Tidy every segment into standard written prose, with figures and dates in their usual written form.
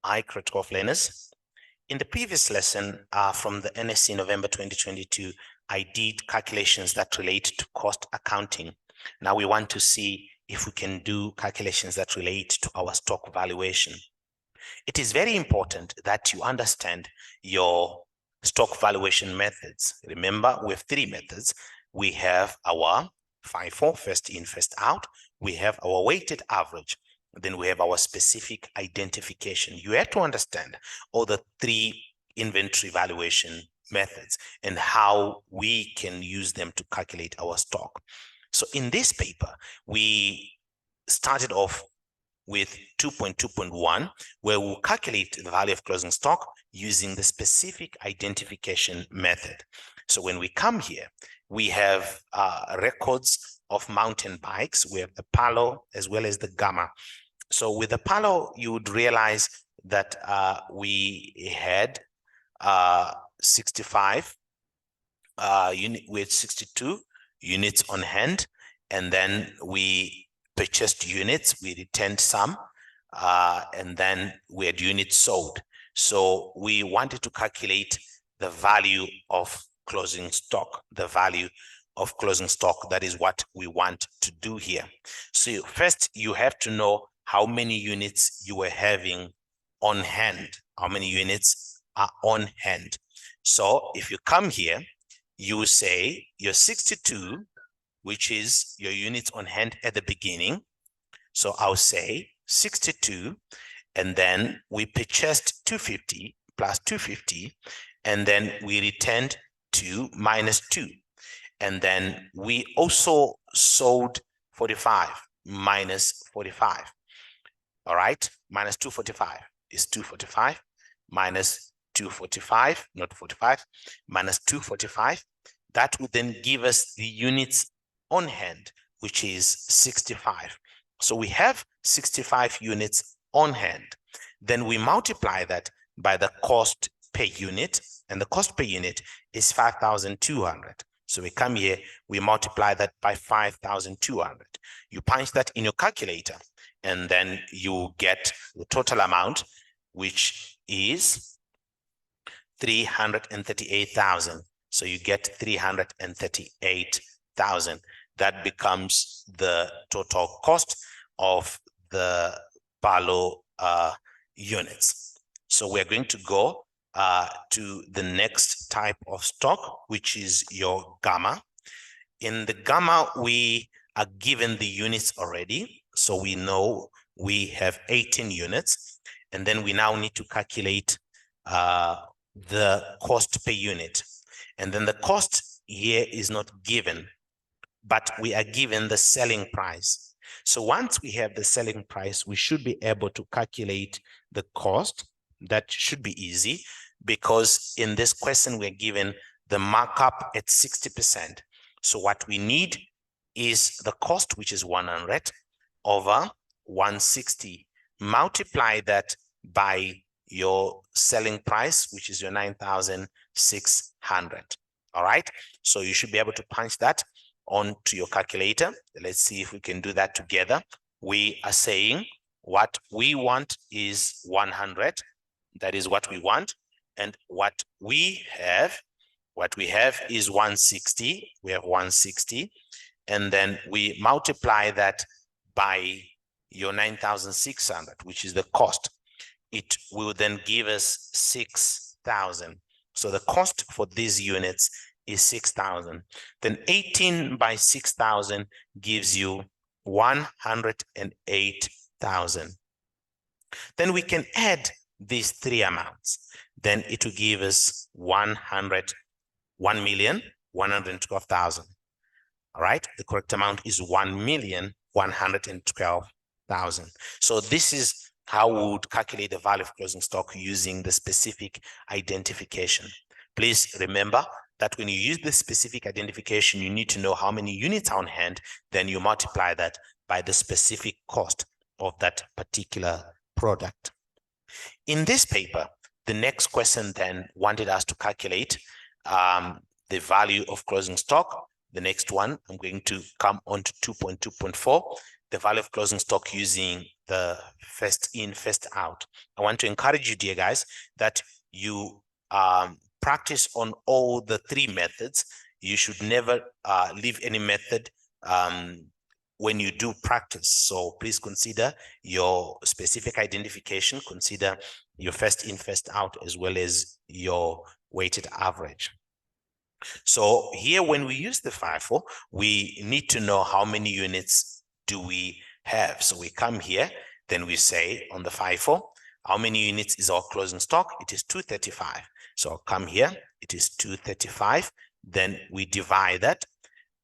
Hi, critical learners. In the previous lesson from the NSC November 2022, I did calculations that relate to cost accounting. Now we want to see if we can do calculations that relate to our stock valuation. It is very important that you understand your stock valuation methods. Remember, we have three methods. We have our FIFO, first in, first out. We have our weighted average. Then we have our specific identification. You have to understand all the three inventory valuation methods and how we can use them to calculate our stock. So in this paper, we started off with 2.2.1, where we'll calculate the value of closing stock using the specific identification method. So when we come here, we have records of mountain bikes. We have the Palo as well as the Gamma. So with the Palo, you would realize that we had 65 with 62 units on hand, and then we purchased units, we returned some, and then we had units sold. So we wanted to calculate the value of closing stock, the value of closing stock. That is what we want to do here. So first, you have to know how many units you were having on hand, how many units are on hand. So if you come here, you say your 62, which is your units on hand at the beginning. So I'll say 62, and then we purchased 250 plus 250, and then we returned 2 minus 2. And then we also sold 45 minus 45. All right, minus 245 is 245 minus 245, not 45, minus 245. That would then give us the units on hand, which is 65. So we have 65 units on hand. Then we multiply that by the cost per unit, and the cost per unit is 5,200. So we come here, we multiply that by 5,200. You punch that in your calculator, and then you get the total amount, which is 338,000. So you get 338,000. That becomes the total cost of the Palo units. So we're going to go to the next type of stock, which is your Gamma. In the Gamma, we are given the units already. So we know we have 18 units. And then we now need to calculate the cost per unit. And then the cost here is not given, but we are given the selling price. So once we have the selling price, we should be able to calculate the cost. That should be easy, because in this question, we're given the markup at 60%. So what we need is the cost, which is 100 over 160. Multiply that by your selling price, which is your 9,600. All right. So you should be able to punch that onto your calculator. Let's see if we can do that together. We are saying what we want is 100. That is what we want. And what we have is 160. We have 160. And then we multiply that by your 9,600, which is the cost. It will then give us 6,000. So the cost for these units is 6,000. Then 18 by 6,000 gives you 108,000. Then we can add these three amounts. Then it will give us 1,112,000. All right, the correct amount is 1,112,000. So this is how we would calculate the value of closing stock using the specific identification. Please remember that when you use the specific identification, you need to know how many units are on hand, then you multiply that by the specific cost of that particular product. In this paper, the next question then wanted us to calculate the value of closing stock. The next one, I'm going to come on to 2.2.4. the value of closing stock using the first in, first out. I want to encourage you, dear guys, that you practice on all the three methods. You should never leave any method when you do practice. So please consider your specific identification, consider your first in, first out, as well as your weighted average. So here, when we use the FIFO, we need to know how many units do we have. So we come here, then we say on the FIFO, how many units is our closing stock? It is 235. So I'll come here, it is 235. Then we divide that.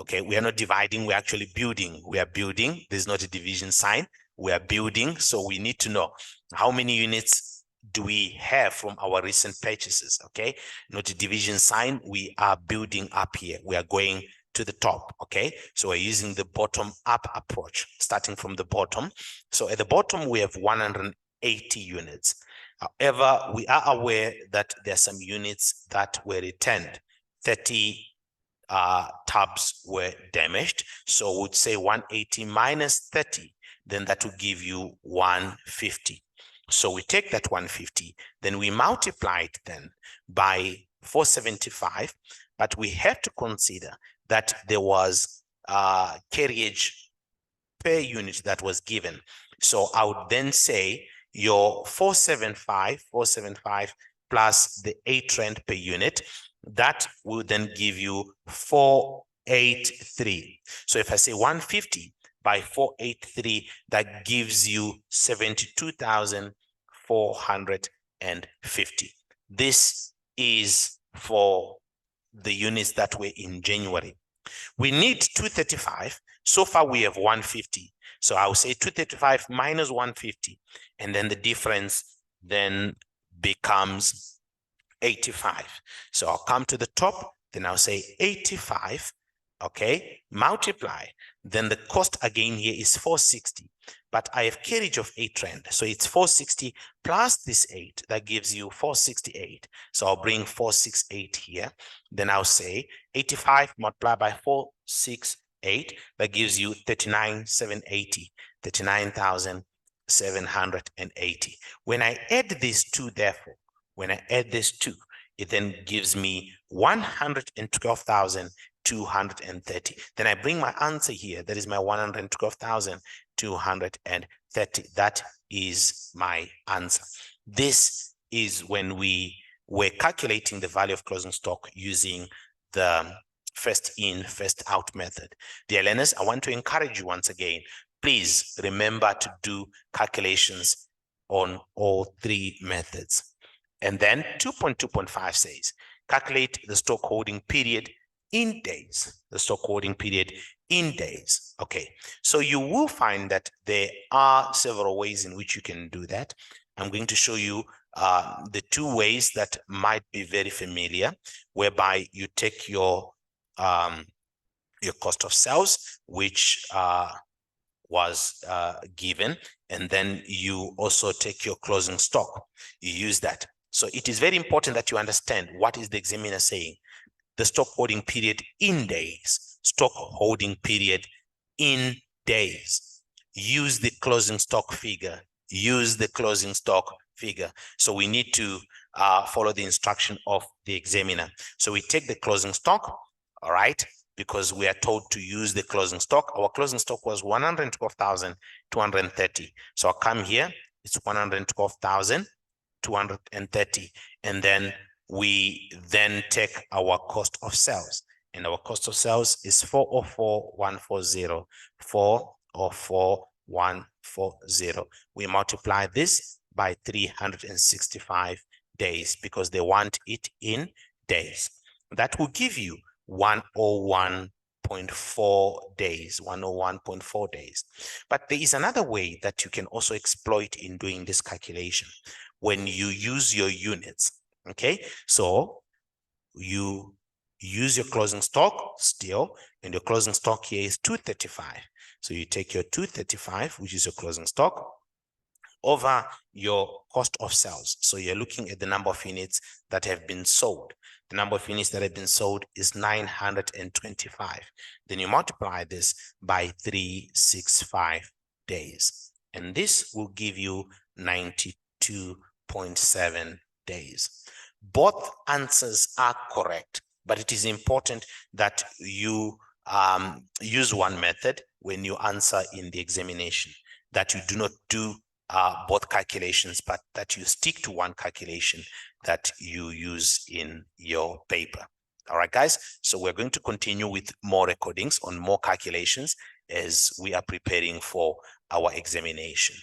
Okay, we are not dividing, we're actually building. We are building. There's not a division sign. We are building. So we need to know how many units do we have from our recent purchases. Okay, not a division sign. We are building up here. We are going to the top. Okay, so we're using the bottom up approach, starting from the bottom. So at the bottom, we have 180 units. However, we are aware that there are some units that were returned. 30 tabs were damaged. So we'd say 180 minus 30, then that will give you 150. So we take that 150, then we multiply it then by 475, but we have to consider that there was carriage per unit that was given. So I would then say your 475 plus the 8 rand per unit, that will then give you 483. So if I say 150 by 483, that gives you 72,450. This is for the units that were in January. We need 235. So far we have 150. So I'll say 235 minus 150, and then the difference then becomes 85. So I'll come to the top, then I'll say 85, okay, multiply. Then the cost again here is 460, but I have carriage of 8 rand. So it's 460 plus this 8, that gives you 468. So I'll bring 468 here. Then I'll say 85 multiplied by 468, that gives you 39,780, 39,780. When I add these two, therefore, when I add this 2, it then gives me 112,230. Then I bring my answer here. That is my 112,230. That is my answer. This is when we were calculating the value of closing stock using the first in, first out method. Dear learners, I want to encourage you once again, please remember to do calculations on all three methods. And then 2.2.5 says, calculate the stock holding period in days, the stock holding period in days. Okay, so you will find that there are several ways in which you can do that. I'm going to show you the two ways that might be very familiar, whereby you take your cost of sales, which was given, and then you also take your closing stock. You use that. So it is very important that you understand what is the examiner saying. The stock holding period in days, stock holding period in days. Use the closing stock figure. Use the closing stock figure. So we need to follow the instruction of the examiner. So we take the closing stock, all right, because we are told to use the closing stock. Our closing stock was 112,230. So I'll come here, it's 112,230, and then we then take our cost of sales, and our cost of sales is 404,140. 404,140. We multiply this by 365 days because they want it in days. That will give you 101.4 days, 101.4 days. But there is another way that you can also exploit in doing this calculation when you use your units. Okay, so you use your closing stock still, and your closing stock here is 235. So you take your 235, which is your closing stock, over your cost of sales. So you're looking at the number of units that have been sold. The number of units that have been sold is 925. Then you multiply this by 365 days. And this will give you 92.7 days. Both answers are correct, but it is important that you use one method when you answer in the examination, that you do not do both calculations, but that you stick to one calculation that you use in your paper. All right, guys. So we're going to continue with more recordings on more calculations as we are preparing for our examination.